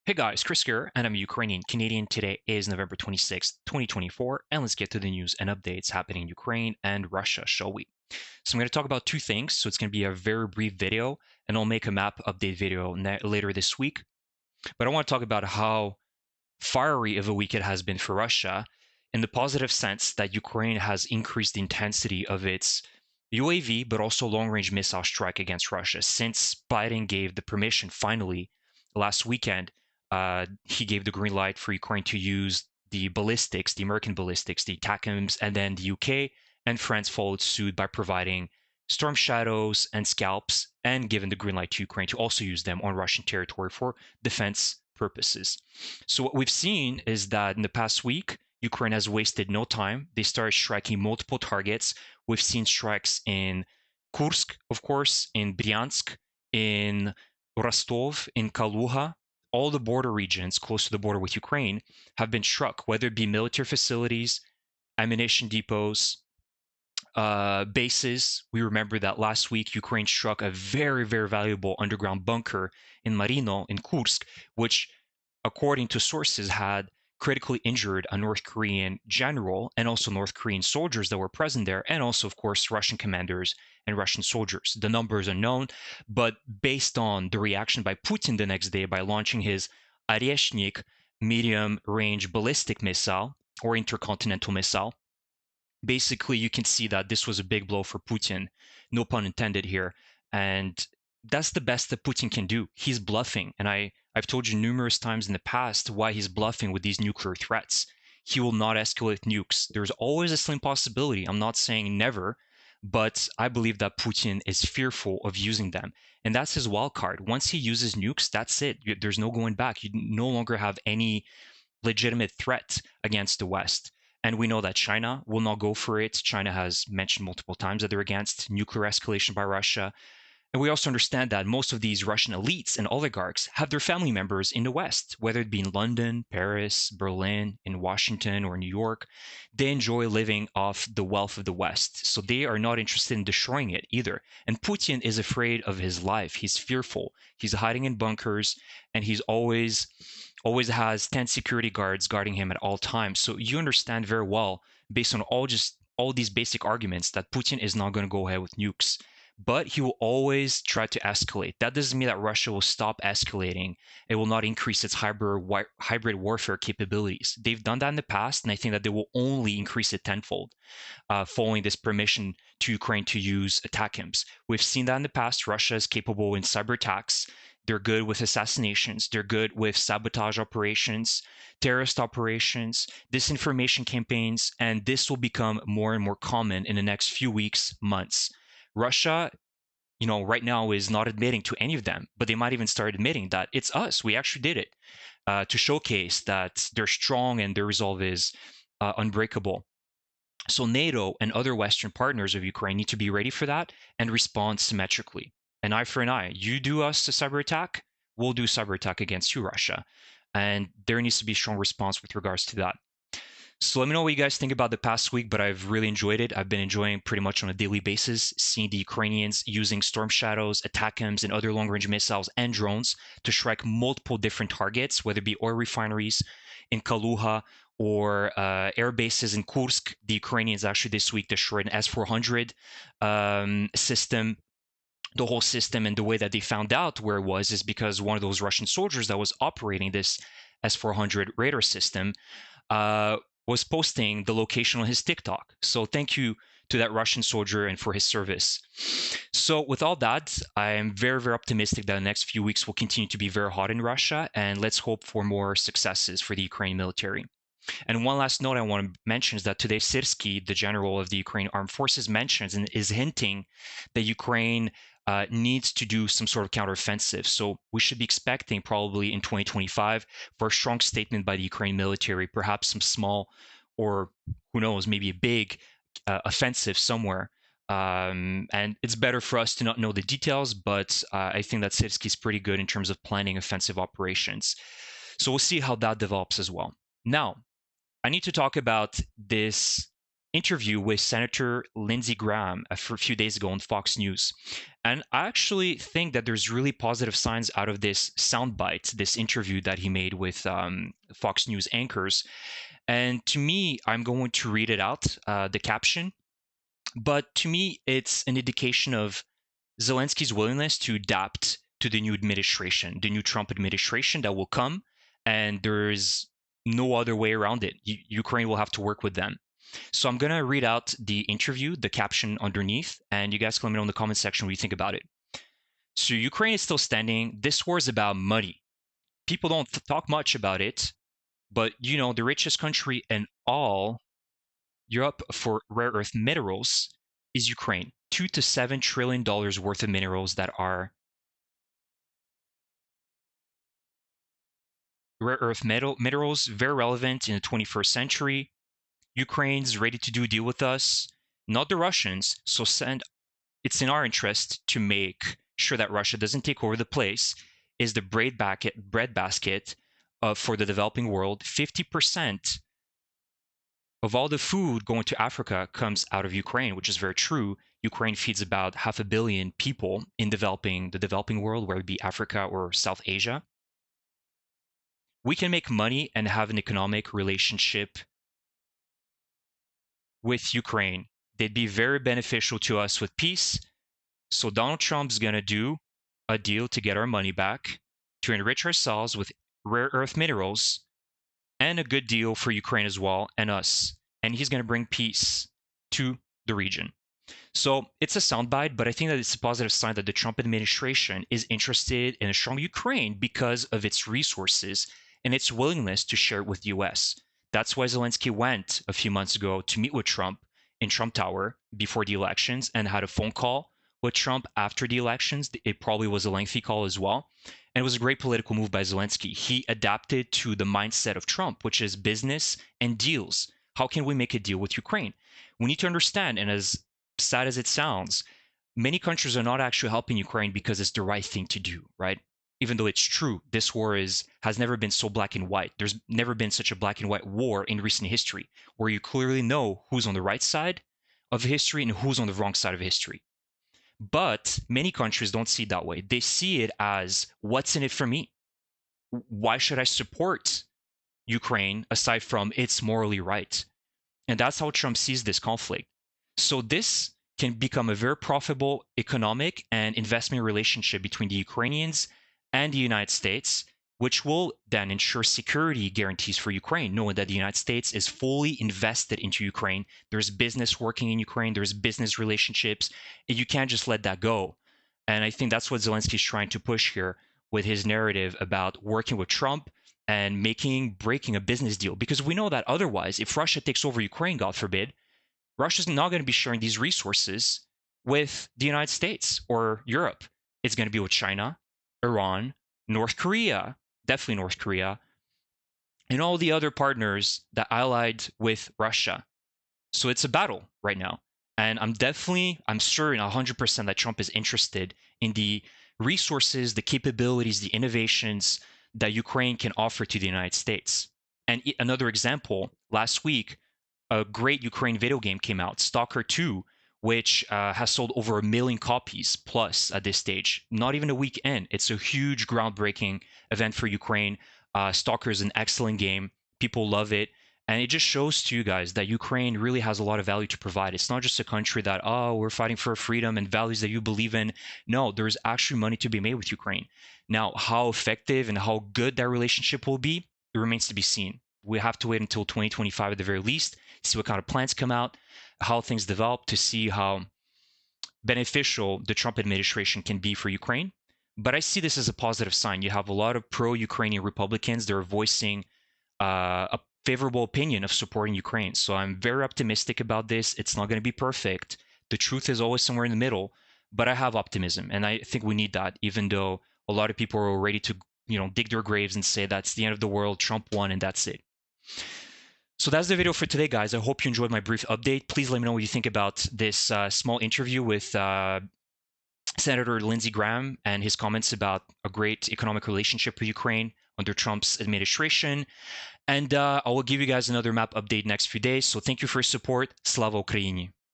Hey guys, Kursk here, and I'm Ukrainian Canadian. Today is November 26th, 2024, and let's get to the news and updates happening in Ukraine and Russia, shall we? So I'm going to talk about two things. So it's going to be a very brief video, and I'll make a map update video later this week. But I want to talk about how fiery of a week it has been for Russia in the positive sense that Ukraine has increased the intensity of its UAV, but also long-range missile strike against Russia since Biden gave the permission finally last weekend. He gave the green light for Ukraine to use the ballistics, the American ballistics, the ATACMS, and then the UK and France followed suit by providing Storm Shadows and Scalps and given the green light to Ukraine to also use them on Russian territory for defense purposes. So what we've seen is that in the past week, Ukraine has wasted no time. They started striking multiple targets. We've seen strikes in Kursk, of course, in Bryansk, in Rostov, in Kaluga. All the border regions close to the border with Ukraine have been struck, whether it be military facilities, ammunition depots, bases. We remember that last week Ukraine struck a very, very valuable underground bunker in Marino in Kursk, which, according to sources, had critically injured a North Korean general and also North Korean soldiers that were present there, and also, of course, Russian commanders and Russian soldiers. The numbers are known, but based on the reaction by Putin the next day by launching his Oreshnik medium range ballistic missile or intercontinental missile, basically you can see that this was a big blow for Putin, no pun intended here. And that's the best that Putin can do. He's bluffing. And I've told you numerous times in the past why he's bluffing with these nuclear threats. He will not escalate nukes. There's always a slim possibility. I'm not saying never, but I believe that Putin is fearful of using them. And that's his wild card. Once he uses nukes, that's it. There's no going back. You no longer have any legitimate threat against the West. And we know that China will not go for it. China has mentioned multiple times that they're against nuclear escalation by Russia. And we also understand that most of these Russian elites and oligarchs have their family members in the West, whether it be in London, Paris, Berlin, in Washington, or New York. They enjoy living off the wealth of the West. So they are not interested in destroying it either. And Putin is afraid of his life. He's fearful. He's hiding in bunkers, and he's always has 10 security guards guarding him at all times. So you understand very well, based on all these basic arguments, that Putin is not going to go ahead with nukes. But he will always try to escalate. That doesn't mean that Russia will stop escalating. It will not increase its hybrid warfare capabilities. They've done that in the past, and I think that they will only increase it tenfold following this permission to Ukraine to use ATACMS. We've seen that in the past. Russia is capable in cyber attacks. They're good with assassinations. They're good with sabotage operations, terrorist operations, disinformation campaigns, and this will become more and more common in the next few weeks, months. Russia, right now is not admitting to any of them, but they might even start admitting that it's us. We actually did it to showcase that they're strong and their resolve is unbreakable. So NATO and other Western partners of Ukraine need to be ready for that and respond symmetrically. An eye for an eye. You do us a cyber attack, we'll do cyber attack against you, Russia. And there needs to be a strong response with regards to that. So let me know what you guys think about the past week, but I've really enjoyed it. I've been enjoying pretty much on a daily basis, seeing the Ukrainians using Storm Shadows, ATACMS, and other long-range missiles and drones to strike multiple different targets, whether it be oil refineries in Kaluga or air bases in Kursk. The Ukrainians actually this week destroyed an S-400 system. The whole system, and the way that they found out where it was is because one of those Russian soldiers that was operating this S-400 radar system was posting the location on his TikTok. So thank you to that Russian soldier and for his service. So with all that, I am very, very optimistic that the next few weeks will continue to be very hot in Russia, and let's hope for more successes for the Ukrainian military. And one last note I want to mention is that today Syrsky, the general of the Ukrainian Armed Forces, mentions and is hinting that Ukraine needs to do some sort of counteroffensive. So we should be expecting probably in 2025 for a strong statement by the Ukrainian military, perhaps some small or who knows, maybe a big offensive somewhere. And it's better for us to not know the details, but I think that Syrsky is pretty good in terms of planning offensive operations. So we'll see how that develops as well. Now, I need to talk about this interview with Senator Lindsey Graham a few days ago on Fox News. And I actually think that there's really positive signs out of this soundbite, this interview that he made with Fox News anchors. And to me, I'm going to read it out, the caption. But to me, it's an indication of Zelensky's willingness to adapt to the new administration, the new Trump administration that will come. And there's no other way around it. Ukraine will have to work with them. So I'm going to read out the interview, the caption underneath, and you guys can let me know in the comment section what you think about it. So Ukraine is still standing. This war is about money. People don't talk much about it, but the richest country in all Europe for rare earth minerals is Ukraine. $2 to $7 trillion worth of minerals that are rare earth minerals, very relevant in the 21st century. Ukraine's ready to do a deal with us, not the Russians. So it's in our interest to make sure that Russia doesn't take over the place. Is the breadbasket for the developing world. 50% of all the food going to Africa comes out of Ukraine, which is very true. Ukraine feeds about 500 million people in the developing world, whether it be Africa or South Asia. We can make money and have an economic relationship with Ukraine. They'd be very beneficial to us with peace. So Donald Trump's going to do a deal to get our money back, to enrich ourselves with rare earth minerals, and a good deal for Ukraine as well and us. And he's going to bring peace to the region. So it's a soundbite, but I think that it's a positive sign that the Trump administration is interested in a strong Ukraine because of its resources and its willingness to share it with the US. That's why Zelensky went a few months ago to meet with Trump in Trump Tower before the elections and had a phone call with Trump after the elections. It probably was a lengthy call as well. And it was a great political move by Zelensky. He adapted to the mindset of Trump, which is business and deals. How can we make a deal with Ukraine? We need to understand, and as sad as it sounds, many countries are not actually helping Ukraine because it's the right thing to do, right? Even though it's true, this war has never been so black and white. There's never been such a black and white war in recent history, where you clearly know who's on the right side of history and who's on the wrong side of history. But many countries don't see it that way. They see it as, what's in it for me? Why should I support Ukraine aside from it's morally right? And that's how Trump sees this conflict. So this can become a very profitable economic and investment relationship between the Ukrainians and the United States, which will then ensure security guarantees for Ukraine, knowing that the United States is fully invested into Ukraine. There's business working in Ukraine, there's business relationships, and you can't just let that go. And I think that's what Zelensky is trying to push here with his narrative about working with Trump and breaking a business deal. Because we know that otherwise, if Russia takes over Ukraine, God forbid, Russia's not going to be sharing these resources with the United States or Europe. It's going to be with China, Iran, North Korea, definitely North Korea, and all the other partners that allied with Russia. So it's a battle right now. And I'm certain 100% that Trump is interested in the resources, the capabilities, the innovations that Ukraine can offer to the United States. And another example, last week, a great Ukraine video game came out, Stalker 2, which has sold over 1 million copies plus at this stage. Not even a week in. It's a huge groundbreaking event for Ukraine. Stalker is an excellent game. People love it. And it just shows to you guys that Ukraine really has a lot of value to provide. It's not just a country that, oh, we're fighting for freedom and values that you believe in. No, there's actually money to be made with Ukraine. Now, how effective and how good that relationship will be, it remains to be seen. We have to wait until 2025 at the very least, see what kind of plans come out, how things develop, to see how beneficial the Trump administration can be for Ukraine. But I see this as a positive sign. You have a lot of pro-Ukrainian Republicans that are voicing a favorable opinion of supporting Ukraine. So I'm very optimistic about this. It's not going to be perfect. The truth is always somewhere in the middle, but I have optimism, and I think we need that, even though a lot of people are ready to, dig their graves and say that's the end of the world, Trump won, and that's it. So that's the video for today, guys. I hope you enjoyed my brief update. Please let me know what you think about this small interview with Senator Lindsey Graham and his comments about a great economic relationship with Ukraine under Trump's administration. And I will give you guys another map update next few days. So thank you for your support. Slava Ukraini!